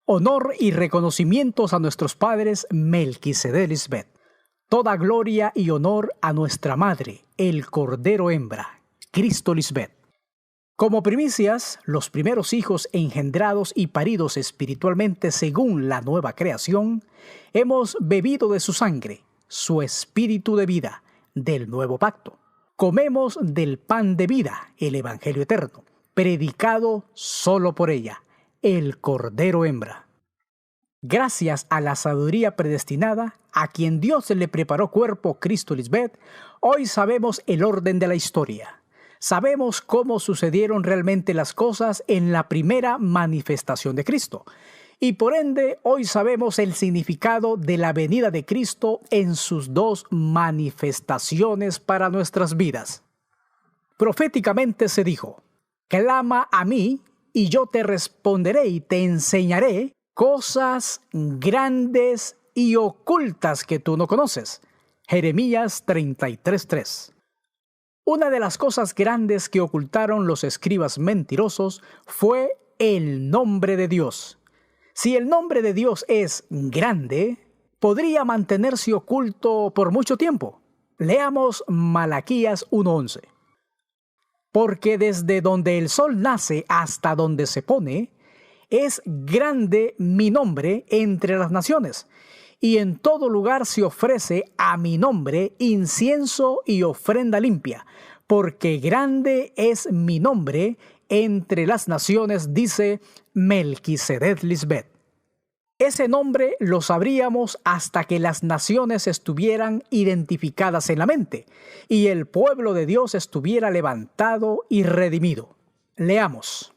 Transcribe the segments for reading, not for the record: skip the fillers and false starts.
Honor y reconocimientos a nuestros padres Melquisedec Lisbeth. Toda gloria y honor a nuestra madre, el Cordero Hembra, Cristo Lisbeth. Como primicias, los primeros hijos engendrados y paridos espiritualmente según la nueva creación, hemos bebido de su sangre, su espíritu de vida, del nuevo pacto. Comemos del pan de vida, el Evangelio eterno, predicado solo por ella, el Cordero Hembra. Gracias a la sabiduría predestinada, a quien Dios le preparó cuerpo, Cristo Lisbeth, hoy sabemos el orden de la historia. Sabemos cómo sucedieron realmente las cosas en la primera manifestación de Cristo. Y por ende, hoy sabemos el significado de la venida de Cristo en sus dos manifestaciones para nuestras vidas. Proféticamente se dijo: clama a mí, y yo te responderé y te enseñaré cosas grandes y ocultas que tú no conoces. Jeremías 33:3. Una de las cosas grandes que ocultaron los escribas mentirosos fue el nombre de Dios. Si el nombre de Dios es grande, podría mantenerse oculto por mucho tiempo. Leamos Malaquías 1:11. Porque desde donde el sol nace hasta donde se pone, es grande mi nombre entre las naciones, y en todo lugar se ofrece a mi nombre incienso y ofrenda limpia, porque grande es mi nombre entre las naciones, dice Melquisedec Lisbeth. Ese nombre lo sabríamos hasta que las naciones estuvieran identificadas en la mente y el pueblo de Dios estuviera levantado y redimido. Leamos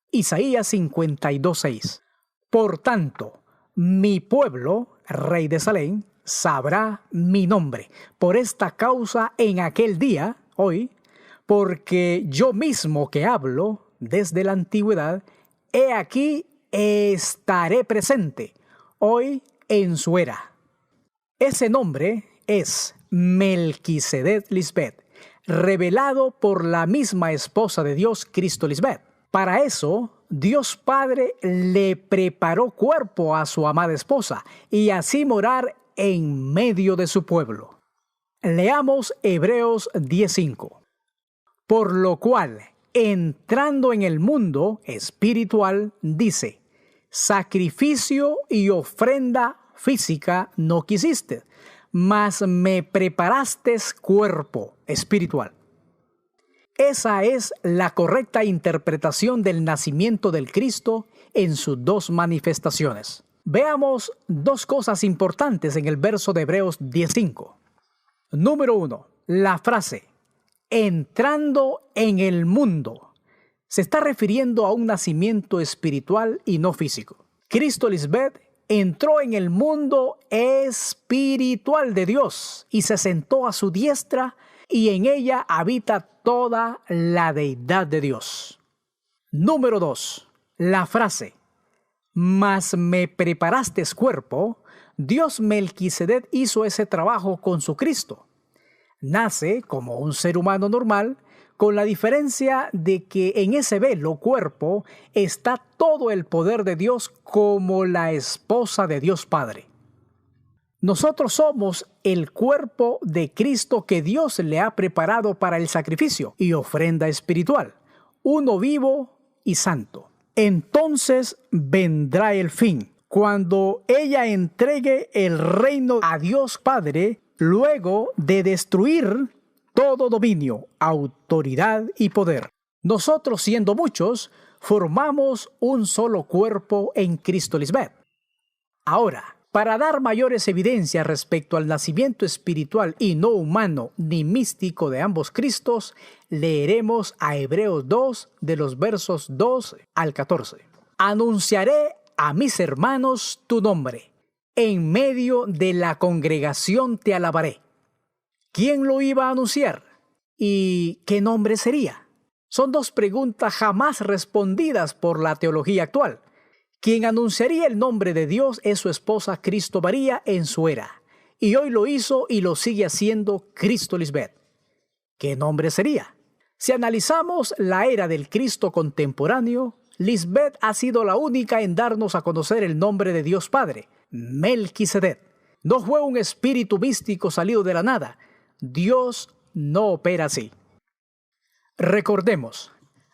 Isaías 52:6. Por tanto, mi pueblo, rey de Salem, sabrá mi nombre. Por esta causa en aquel día, hoy, porque yo mismo que hablo desde la antigüedad, he aquí estaré presente hoy en su era. Ese nombre es Melquisedec Lisbeth, revelado por la misma esposa de Dios, Cristo Lisbeth. Para eso, Dios Padre le preparó cuerpo a su amada esposa y así morar en medio de su pueblo. Leamos Hebreos 10:5. Por lo cual, entrando en el mundo espiritual, dice: sacrificio y ofrenda física no quisiste, mas me preparaste cuerpo espiritual. Esa es la correcta interpretación del nacimiento del Cristo en sus dos manifestaciones. Veamos dos cosas importantes en el verso de Hebreos 10:5. Número 1. La frase entrando en el mundo se está refiriendo a un nacimiento espiritual y no físico. Cristo Lisbeth entró en el mundo espiritual de Dios y se sentó a su diestra, y en ella habita toda la deidad de Dios. Número 2. La frase mas me preparaste cuerpo. Dios Melquisedec hizo ese trabajo con su Cristo. Nace como un ser humano normal, con la diferencia de que en ese velo cuerpo está todo el poder de Dios como la esposa de Dios Padre. Nosotros somos el cuerpo de Cristo que Dios le ha preparado para el sacrificio y ofrenda espiritual, uno vivo y santo. Entonces vendrá el fin, cuando ella entregue el reino a Dios Padre, luego de destruir todo dominio, autoridad y poder. Nosotros, siendo muchos, formamos un solo cuerpo en Cristo Lisbeth. Ahora, para dar mayores evidencias respecto al nacimiento espiritual y no humano ni místico de ambos Cristos, leeremos a Hebreos 2 de los versos 2 al 14. Anunciaré a mis hermanos tu nombre, en medio de la congregación te alabaré. ¿Quién lo iba a anunciar? ¿Y qué nombre sería? Son dos preguntas jamás respondidas por la teología actual. Quien anunciaría el nombre de Dios es su esposa Cristo María en su era, y hoy lo hizo y lo sigue haciendo Cristo Lisbeth. ¿Qué nombre sería? Si analizamos la era del Cristo contemporáneo, Lisbeth ha sido la única en darnos a conocer el nombre de Dios Padre, Melquisedec. No fue un espíritu místico salido de la nada. Dios no opera así. Recordemos,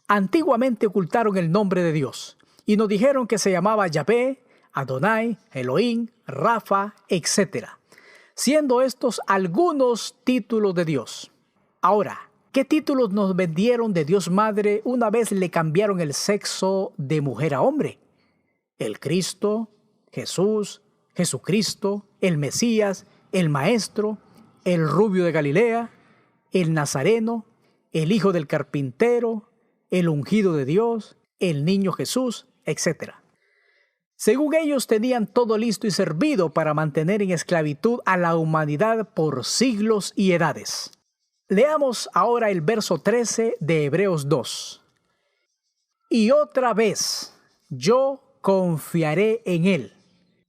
antiguamente ocultaron el nombre de Dios y nos dijeron que se llamaba Yahvé, Adonai, Elohim, Rafa, etc., siendo estos algunos títulos de Dios. Ahora, ¿qué títulos nos vendieron de Dios Madre una vez le cambiaron el sexo de mujer a hombre? El Cristo, Jesús, Jesucristo, el Mesías, el Maestro, el Rubio de Galilea, el Nazareno, el Hijo del Carpintero, el Ungido de Dios, el Niño Jesús, etc. Según ellos tenían todo listo y servido para mantener en esclavitud a la humanidad por siglos y edades. Leamos ahora el verso 13 de Hebreos 2. Y otra vez yo confiaré en él.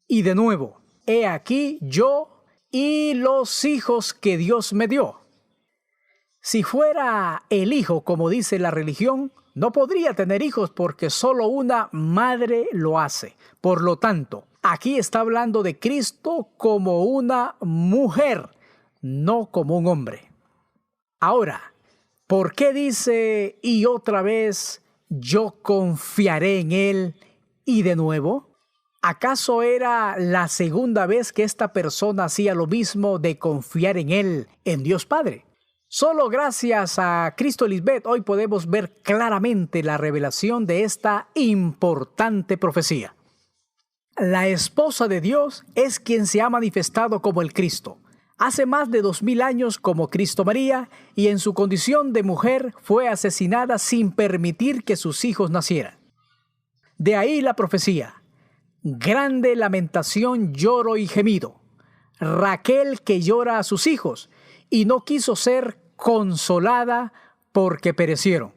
Y de nuevo, he aquí yo y los hijos que Dios me dio. Si fuera el hijo, como dice la religión, no podría tener hijos porque solo una madre lo hace. Por lo tanto, aquí está hablando de Cristo como una mujer, no como un hombre. Ahora, ¿por qué dice y otra vez yo confiaré en él y de nuevo? ¿Acaso era la segunda vez que esta persona hacía lo mismo de confiar en él, en Dios Padre? Solo gracias a Cristo Lisbeth hoy podemos ver claramente la revelación de esta importante profecía. La esposa de Dios es quien se ha manifestado como el Cristo. Hace más de 2000 años como Cristo María, y en su condición de mujer fue asesinada sin permitir que sus hijos nacieran. De ahí la profecía. Grande lamentación, lloro y gemido. Raquel que llora a sus hijos y no quiso ser consolada porque perecieron.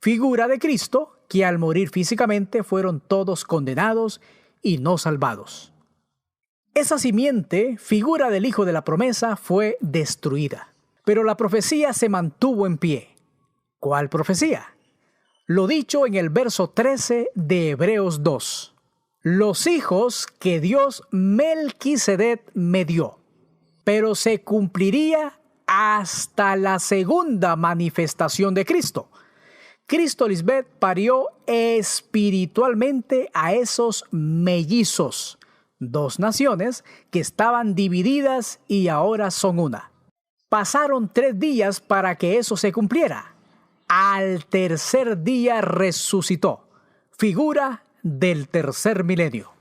Figura de Cristo que al morir físicamente fueron todos condenados y no salvados. Esa simiente, figura del Hijo de la promesa, fue destruida. Pero la profecía se mantuvo en pie. ¿Cuál profecía? Lo dicho en el verso 13 de Hebreos 2. Los hijos que Dios Melquisedec me dio. Pero se cumpliría hasta la segunda manifestación de Cristo. Cristo Lisbeth parió espiritualmente a esos mellizos, dos naciones que estaban divididas y ahora son una. Pasaron 3 días para que eso se cumpliera. Al tercer día resucitó, figura del tercer milenio.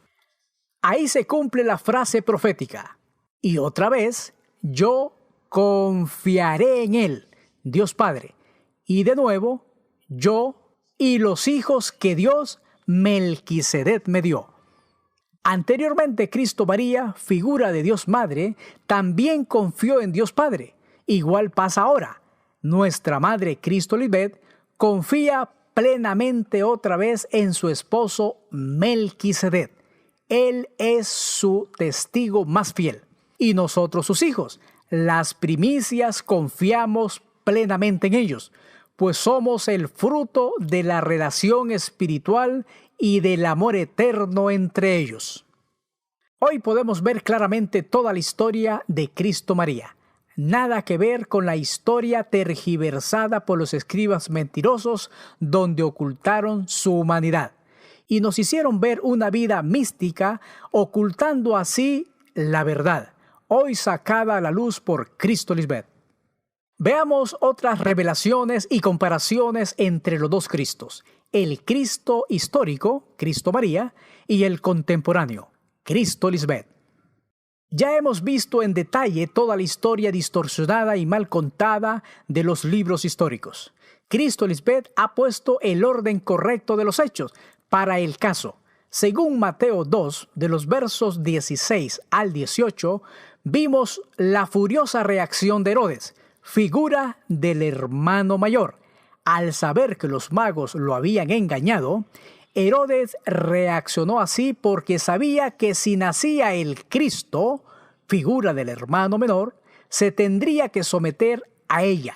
Ahí se cumple la frase profética. Y otra vez, yo confiaré en él, Dios Padre. Y de nuevo, yo y los hijos que Dios Melquisedec me dio. Anteriormente, Cristo María, figura de Dios Madre, también confió en Dios Padre. Igual pasa ahora. Nuestra Madre Cristo Lisbeth confía plenamente otra vez en su esposo Melquisedec. Él es su testigo más fiel. Y nosotros, sus hijos, las primicias, confiamos plenamente en ellos, pues somos el fruto de la relación espiritual y del amor eterno entre ellos. Hoy podemos ver claramente toda la historia de Cristo María. Nada que ver con la historia tergiversada por los escribas mentirosos donde ocultaron su humanidad y nos hicieron ver una vida mística, ocultando así la verdad, hoy sacada a la luz por Cristo Lisbeth. Veamos otras revelaciones y comparaciones entre los dos Cristos, el Cristo histórico, Cristo María, y el contemporáneo, Cristo Lisbeth. Ya hemos visto en detalle toda la historia distorsionada y mal contada de los libros históricos. Cristo Lisbeth ha puesto el orden correcto de los hechos para el caso. Según Mateo 2, de los versos 16 al 18, vimos la furiosa reacción de Herodes, figura del hermano mayor. Al saber que los magos lo habían engañado, Herodes reaccionó así porque sabía que si nacía el Cristo, figura del hermano menor, se tendría que someter a ella.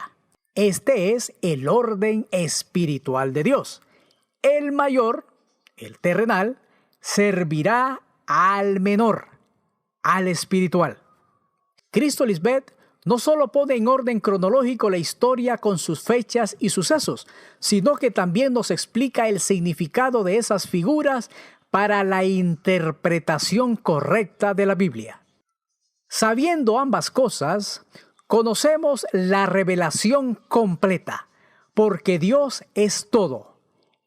Este es el orden espiritual de Dios. El mayor el terrenal, servirá al menor, al espiritual. Cristo Lisbeth no solo pone en orden cronológico la historia con sus fechas y sucesos, sino que también nos explica el significado de esas figuras para la interpretación correcta de la Biblia. Sabiendo ambas cosas, conocemos la revelación completa, porque Dios es todo,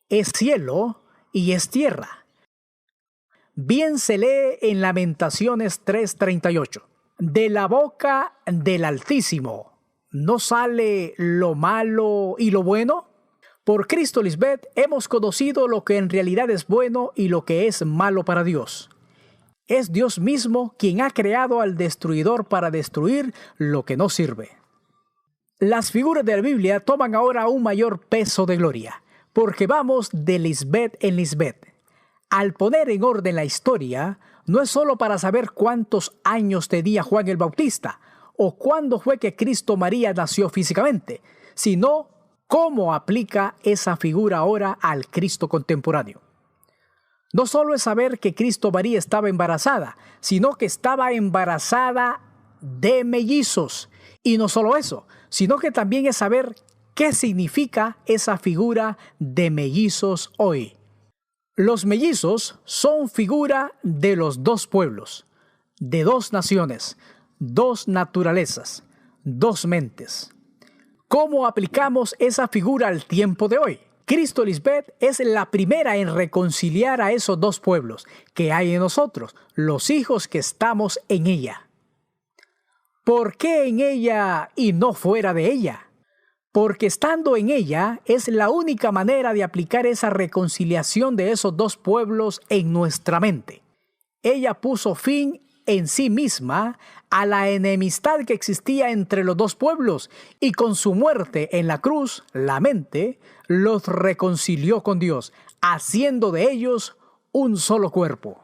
es cielo y es tierra. Bien se lee en Lamentaciones 3:38. De la boca del Altísimo, ¿no sale lo malo y lo bueno? Por Cristo Lisbeth hemos conocido lo que en realidad es bueno y lo que es malo para Dios. Es Dios mismo quien ha creado al destruidor para destruir lo que no sirve. Las figuras de la Biblia toman ahora un mayor peso de gloria, porque vamos de Lisbeth en Lisbeth. Al poner en orden la historia, no es solo para saber cuántos años tenía Juan el Bautista o cuándo fue que Cristo María nació físicamente, sino cómo aplica esa figura ahora al Cristo contemporáneo. No solo es saber que Cristo María estaba embarazada, sino que estaba embarazada de mellizos. Y no solo eso, sino que también es saber qué significa esa figura de mellizos hoy. Los mellizos son figura de los dos pueblos, de dos naciones, dos naturalezas, dos mentes. ¿Cómo aplicamos esa figura al tiempo de hoy? Cristo Lisbeth es la primera en reconciliar a esos dos pueblos que hay en nosotros, los hijos que estamos en ella. ¿Por qué en ella y no fuera de ella? Porque estando en ella es la única manera de aplicar esa reconciliación de esos dos pueblos en nuestra mente. Ella puso fin en sí misma a la enemistad que existía entre los dos pueblos y con su muerte en la cruz, la mente, los reconcilió con Dios, haciendo de ellos un solo cuerpo.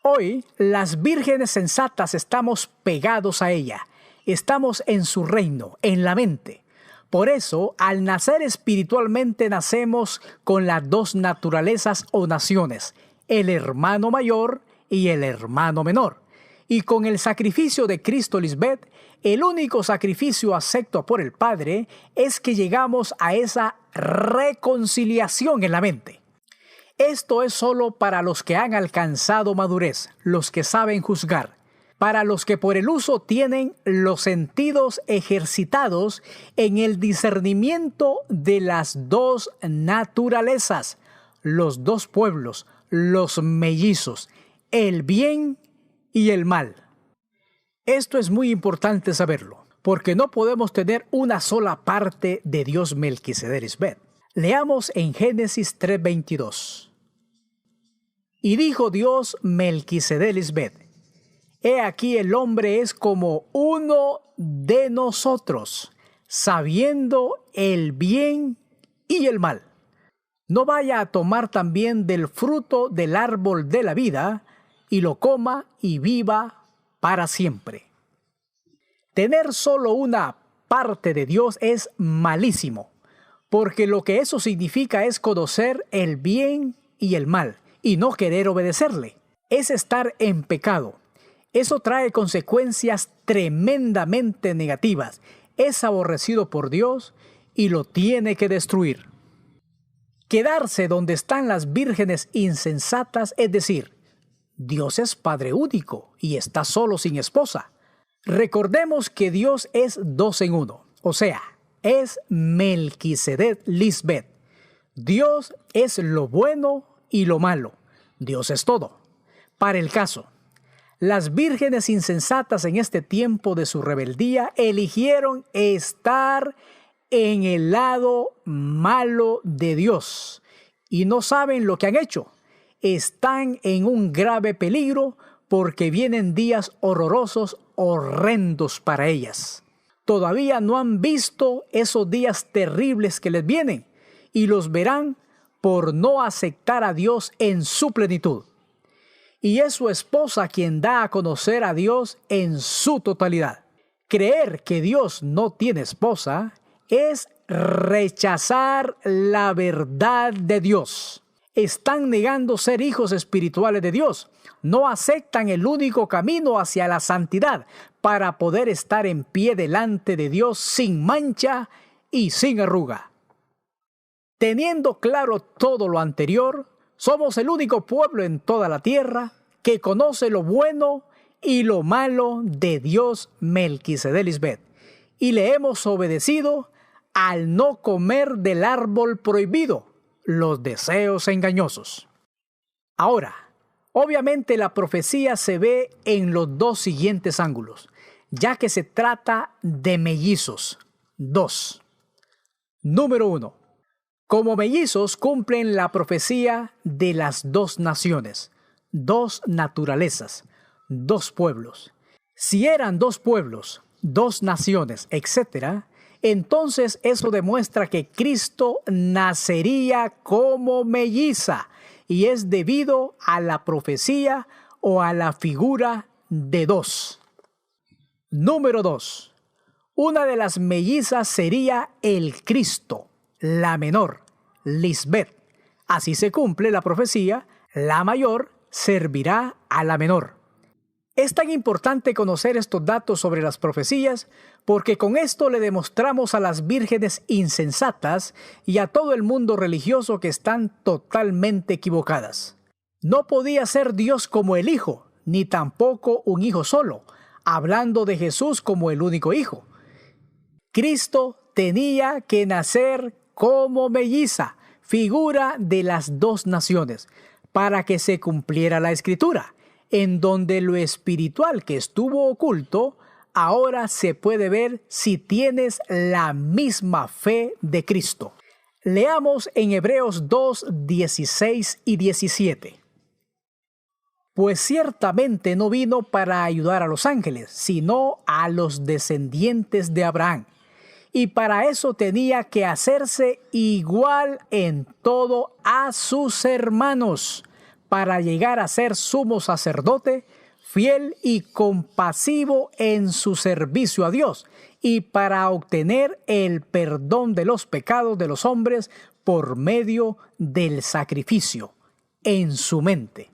Hoy, las vírgenes sensatas estamos pegados a ella, estamos en su reino, en la mente. Por eso, al nacer espiritualmente nacemos con las dos naturalezas o naciones, el hermano mayor y el hermano menor. Y con el sacrificio de Cristo Lisbeth, el único sacrificio acepto por el Padre es que llegamos a esa reconciliación en la mente. Esto es solo para los que han alcanzado madurez, los que saben juzgar. Para los que por el uso tienen los sentidos ejercitados en el discernimiento de las dos naturalezas, los dos pueblos, los mellizos, el bien y el mal. Esto es muy importante saberlo, porque no podemos tener una sola parte de Dios Melquisedec Lisbeth. Leamos en Génesis 3:22. Y dijo Dios Melquisedec Lisbeth: He aquí el hombre es como uno de nosotros, sabiendo el bien y el mal. No vaya a tomar también del fruto del árbol de la vida, y lo coma y viva para siempre. Tener solo una parte de Dios es malísimo, porque lo que eso significa es conocer el bien y el mal, y no querer obedecerle. Es estar en pecado. Eso trae consecuencias tremendamente negativas. Es aborrecido por Dios y lo tiene que destruir. Quedarse donde están las vírgenes insensatas, es decir, Dios es Padre único y está solo sin esposa. Recordemos que Dios es dos en uno, o sea, es Melquisedec Lisbeth. Dios es lo bueno y lo malo. Dios es todo. Para el caso, las vírgenes insensatas en este tiempo de su rebeldía eligieron estar en el lado malo de Dios y no saben lo que han hecho. Están en un grave peligro porque vienen días horrorosos, horrendos para ellas. Todavía no han visto esos días terribles que les vienen y los verán por no aceptar a Dios en su plenitud. Y es su esposa quien da a conocer a Dios en su totalidad. Creer que Dios no tiene esposa es rechazar la verdad de Dios. están negando ser hijos espirituales de Dios. No aceptan el único camino hacia la santidad para poder estar en pie delante de Dios sin mancha y sin arruga. Teniendo claro todo lo anterior, somos el único pueblo en toda la tierra que conoce lo bueno y lo malo de Dios Melquisedec Lisbeth, y le hemos obedecido al no comer del árbol prohibido, los deseos engañosos. Ahora, obviamente la profecía se ve en los dos siguientes ángulos, ya que se trata de mellizos. 2. Número 1. Como mellizos cumplen la profecía de las dos naciones, dos naturalezas, dos pueblos. Si eran dos pueblos, dos naciones, etc., entonces eso demuestra que Cristo nacería como melliza, y es debido a la profecía o a la figura de dos. Número 2. Una de las mellizas sería el Cristo, la menor, Lisbeth. Así se cumple la profecía, la mayor servirá a la menor. Es tan importante conocer estos datos sobre las profecías porque con esto le demostramos a las vírgenes insensatas y a todo el mundo religioso que están totalmente equivocadas. No podía ser Dios como el Hijo, ni tampoco un Hijo solo, hablando de Jesús como el único Hijo. Cristo tenía que nacer como melliza, figura de las dos naciones, para que se cumpliera la Escritura, en donde lo espiritual que estuvo oculto, ahora se puede ver si tienes la misma fe de Cristo. Leamos en Hebreos 2, 16 y 17. Pues ciertamente no vino para ayudar a los ángeles, sino a los descendientes de Abraham. Y para eso tenía que hacerse igual en todo a sus hermanos, para llegar a ser sumo sacerdote, fiel y compasivo en su servicio a Dios, y para obtener el perdón de los pecados de los hombres por medio del sacrificio en su mente.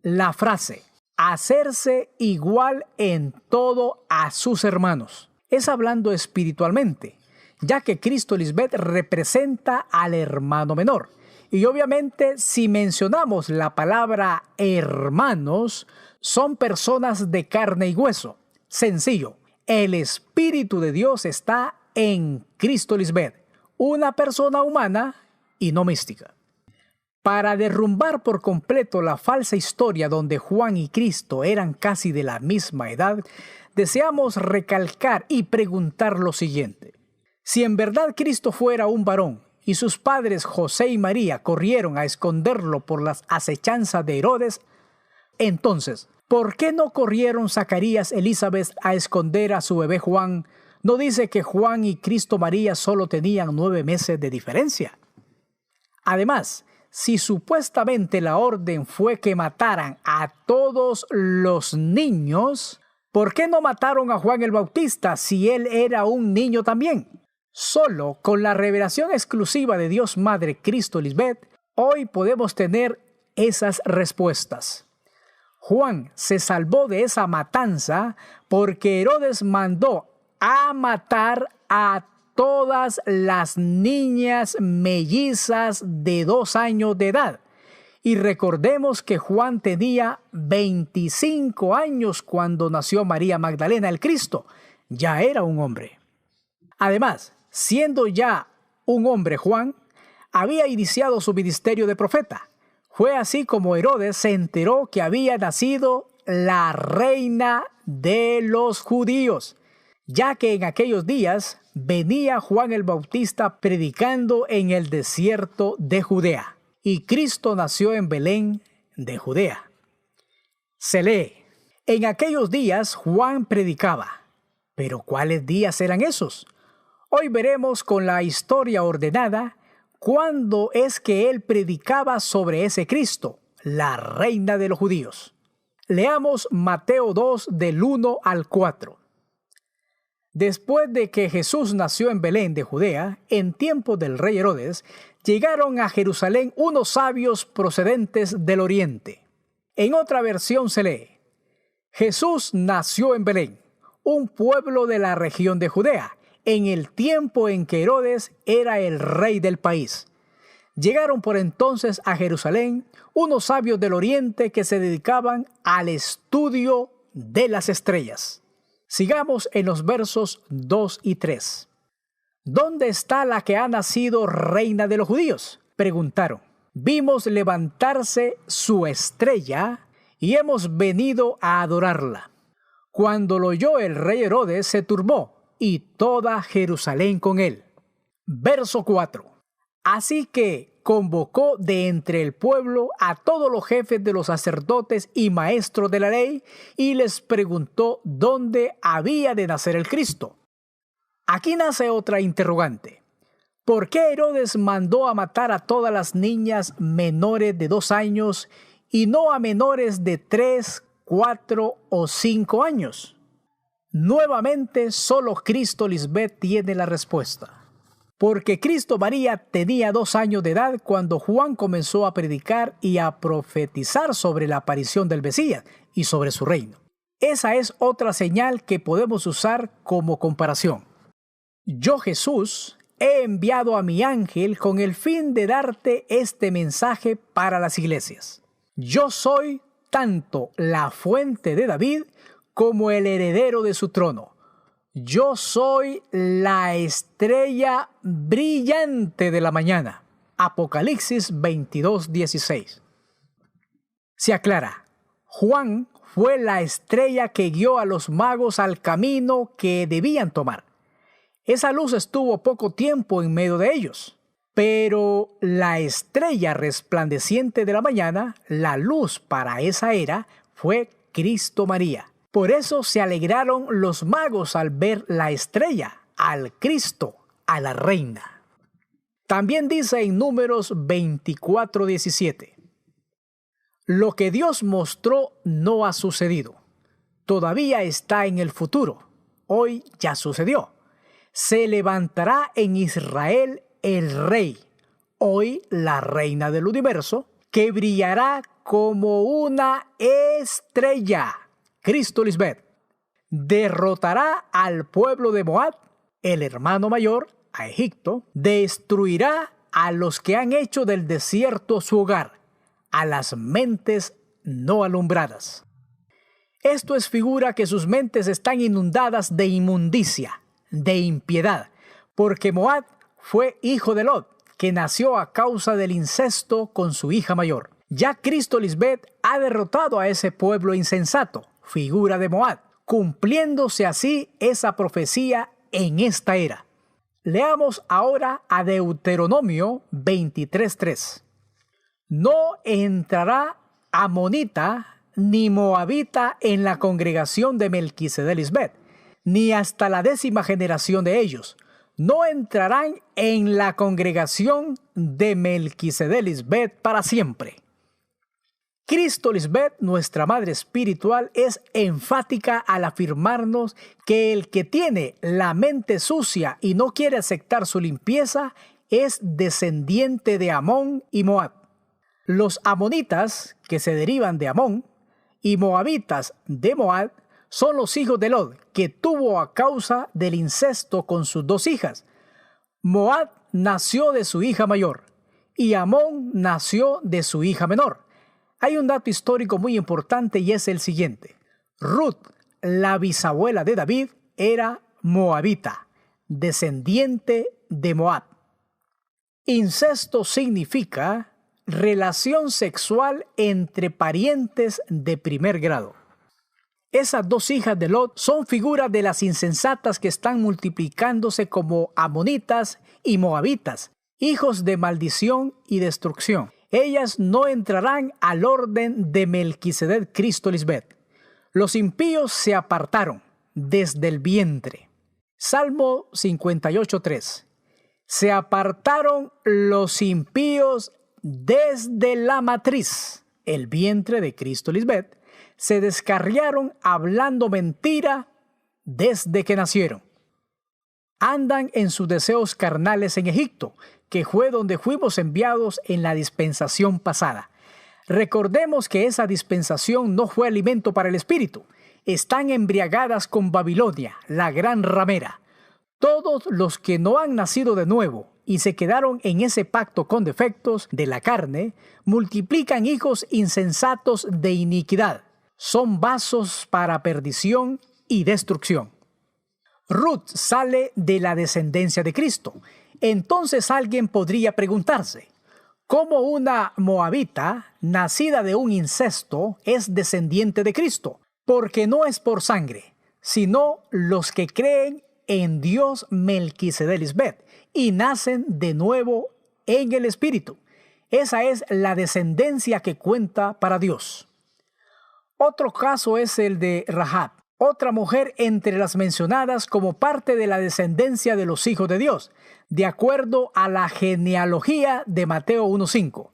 La frase, hacerse igual en todo a sus hermanos, es hablando espiritualmente, ya que Cristo Lisbeth representa al hermano menor. Y obviamente si mencionamos la palabra hermanos, son personas de carne y hueso. Sencillo, el Espíritu de Dios está en Cristo Lisbeth, una persona humana y no mística. Para derrumbar por completo la falsa historia donde Juan y Cristo eran casi de la misma edad, deseamos recalcar y preguntar lo siguiente. Si en verdad Cristo fuera un varón, y sus padres José y María corrieron a esconderlo por las acechanzas de Herodes, entonces, ¿por qué no corrieron Zacarías y Elizabeth a esconder a su bebé Juan? ¿No dice que Juan y Cristo María solo tenían 9 meses de diferencia? Además, si supuestamente la orden fue que mataran a todos los niños, ¿por qué no mataron a Juan el Bautista si él era un niño también? Solo con la revelación exclusiva de Dios Madre Cristo Lisbeth, hoy podemos tener esas respuestas. Juan se salvó de esa matanza porque Herodes mandó a matar a todas las niñas mellizas de 2 años de edad. Y recordemos que Juan tenía 25 años cuando nació María Magdalena el Cristo. Ya era un hombre. Además, siendo ya un hombre Juan, había iniciado su ministerio de profeta. Fue así como Herodes se enteró que había nacido la reina de los judíos, ya que en aquellos días venía Juan el Bautista predicando en el desierto de Judea, y Cristo nació en Belén de Judea. Se lee, en aquellos días Juan predicaba, pero ¿cuáles días eran esos? Hoy veremos con la historia ordenada cuándo es que él predicaba sobre ese Cristo, la reina de los judíos. Leamos Mateo 2 del 1 al 4. Después de que Jesús nació en Belén de Judea, en tiempo del rey Herodes, llegaron a Jerusalén unos sabios procedentes del oriente. En otra versión se lee: Jesús nació en Belén, un pueblo de la región de Judea, en el tiempo en que Herodes era el rey del país. Llegaron por entonces a Jerusalén unos sabios del oriente que se dedicaban al estudio de las estrellas. Sigamos en los versos 2 y 3. ¿Dónde está la que ha nacido reina de los judíos?, preguntaron. Vimos levantarse su estrella y hemos venido a adorarla. Cuando lo oyó el rey Herodes se turbó y toda Jerusalén con él. Verso 4. Así que convocó de entre el pueblo a todos los jefes de los sacerdotes y maestros de la ley y les preguntó dónde había de nacer el Cristo. Aquí nace otra interrogante. ¿Por qué Herodes mandó a matar a todas las niñas menores de 2 años y no a menores de 3, 4 o 5 años? Nuevamente, solo Cristo Lisbeth tiene la respuesta. Porque Cristo María tenía 2 años de edad cuando Juan comenzó a predicar y a profetizar sobre la aparición del Mesías y sobre su reino. Esa es otra señal que podemos usar como comparación. Yo, Jesús, he enviado a mi ángel con el fin de darte este mensaje para las iglesias. Yo soy tanto la fuente de David como el heredero de su trono. Yo soy la estrella brillante de la mañana. Apocalipsis 22:16. Se aclara, Juan fue la estrella que guió a los magos al camino que debían tomar. Esa luz estuvo poco tiempo en medio de ellos, pero la estrella resplandeciente de la mañana, la luz para esa era, fue Cristo María. Por eso se alegraron los magos al ver la estrella, al Cristo, a la reina. También dice en Números 24:17, lo que Dios mostró no ha sucedido, todavía está en el futuro, hoy ya sucedió. Se levantará en Israel el rey, hoy la reina del universo, que brillará como una estrella. Cristo Lisbeth derrotará al pueblo de Moab, el hermano mayor, a Egipto, destruirá a los que han hecho del desierto su hogar, a las mentes no alumbradas. Esto es figura que sus mentes están inundadas de inmundicia, de impiedad, porque Moab fue hijo de Lot, que nació a causa del incesto con su hija mayor. Ya Cristo Lisbeth ha derrotado a ese pueblo insensato, figura de Moab, cumpliéndose así esa profecía en esta era. Leamos ahora a Deuteronomio 23:3. No entrará amonita ni moabita en la congregación de Melquisedec Lisbeth, ni hasta la 10ª generación de ellos. No entrarán en la congregación de Melquisedec Lisbeth para siempre. Cristo Lisbeth, nuestra madre espiritual, es enfática al afirmarnos que el que tiene la mente sucia y no quiere aceptar su limpieza es descendiente de Amón y Moab. Los amonitas, que se derivan de Amón, y moabitas de Moab, son los hijos de Lot, que tuvo a causa del incesto con sus 2 hijas. Moab nació de su hija mayor y Amón nació de su hija menor. Hay un dato histórico muy importante y es el siguiente. Ruth, la bisabuela de David, era moabita, descendiente de Moab. Incesto significa relación sexual entre parientes de primer grado. Esas 2 hijas de Lot son figuras de las insensatas que están multiplicándose como amonitas y moabitas, hijos de maldición y destrucción. Ellas no entrarán al orden de Melquisedec Cristo Lisbeth. Los impíos se apartaron desde el vientre. Salmo 58:3. Se apartaron los impíos desde la matriz, el vientre de Cristo Lisbeth. Se descarriaron hablando mentira desde que nacieron. Andan en sus deseos carnales en Egipto, que fue donde fuimos enviados en la dispensación pasada. Recordemos que esa dispensación no fue alimento para el espíritu. Están embriagadas con Babilonia, la gran ramera. Todos los que no han nacido de nuevo y se quedaron en ese pacto con defectos de la carne, multiplican hijos insensatos de iniquidad. Son vasos para perdición y destrucción. Ruth sale de la descendencia de Cristo. Entonces alguien podría preguntarse, ¿cómo una moabita, nacida de un incesto, es descendiente de Cristo? Porque no es por sangre, sino los que creen en Dios Melquisedec Lisbet y nacen de nuevo en el Espíritu. Esa es la descendencia que cuenta para Dios. Otro caso es el de Rahab, otra mujer entre las mencionadas como parte de la descendencia de los hijos de Dios, de acuerdo a la genealogía de Mateo 1:5.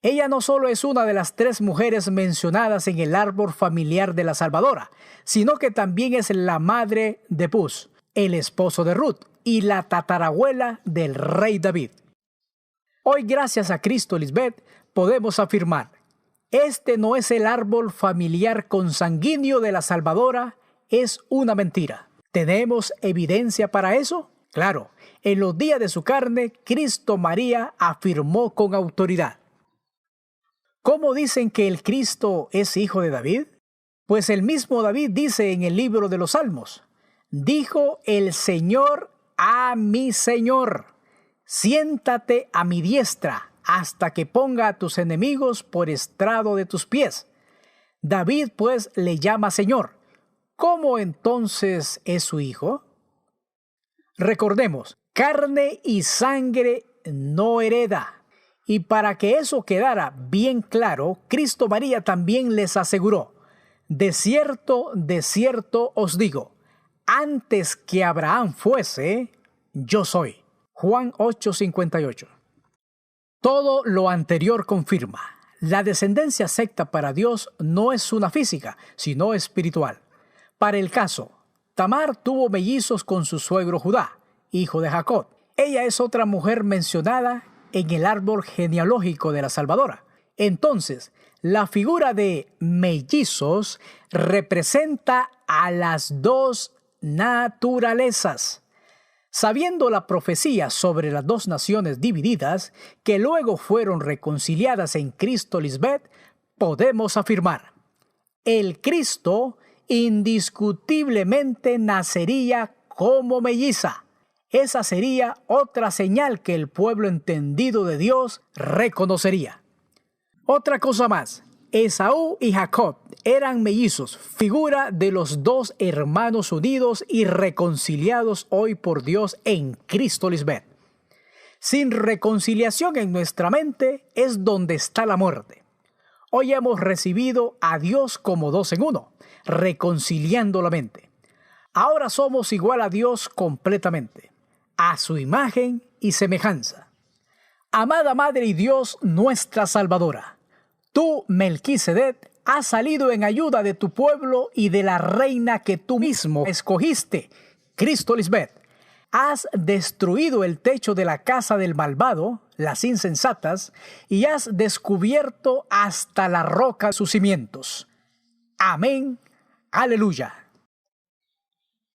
Ella no solo es una de las 3 mujeres mencionadas en el árbol familiar de la Salvadora, sino que también es la madre de Buz, el esposo de Ruth, y la tatarabuela del rey David. Hoy, gracias a Cristo Lisbet, podemos afirmar, este no es el árbol familiar consanguíneo de la Salvadora, es una mentira. ¿Tenemos evidencia para eso? Claro, en los días de su carne, Cristo María afirmó con autoridad. ¿Cómo dicen que el Cristo es hijo de David? Pues el mismo David dice en el libro de los Salmos, dijo el Señor a mi Señor, siéntate a mi diestra hasta que ponga a tus enemigos por estrado de tus pies. David pues le llama Señor. ¿Cómo entonces es su hijo? Recordemos, carne y sangre no hereda. Y para que eso quedara bien claro, Cristo María también les aseguró, de cierto os digo, antes que Abraham fuese, yo soy. Juan 8:58. Todo lo anterior confirma, la descendencia secta para Dios no es una física, sino espiritual. Para el caso, Tamar tuvo mellizos con su suegro Judá, hijo de Jacob. Ella es otra mujer mencionada en el árbol genealógico de la Salvadora. Entonces, la figura de mellizos representa a las 2 naturalezas. Sabiendo la profecía sobre las 2 naciones divididas, que luego fueron reconciliadas en Cristo Lisbet, podemos afirmar, el Cristo indiscutiblemente nacería como melliza. Esa sería otra señal que el pueblo entendido de Dios reconocería. Otra cosa más, Esaú y Jacob eran mellizos, figura de los 2 hermanos unidos y reconciliados hoy por Dios en Cristo Lisbet. Sin reconciliación en nuestra mente es donde está la muerte. Hoy hemos recibido a Dios como 2 en 1, reconciliando la mente. Ahora somos igual a Dios completamente, a su imagen y semejanza. Amada Madre y Dios, nuestra Salvadora, tú, Melquisedec, has salido en ayuda de tu pueblo y de la reina que tú mismo escogiste, Cristo Lisbet. Has destruido el techo de la casa del malvado, las insensatas, y has descubierto hasta la roca sus cimientos. Amén. Aleluya.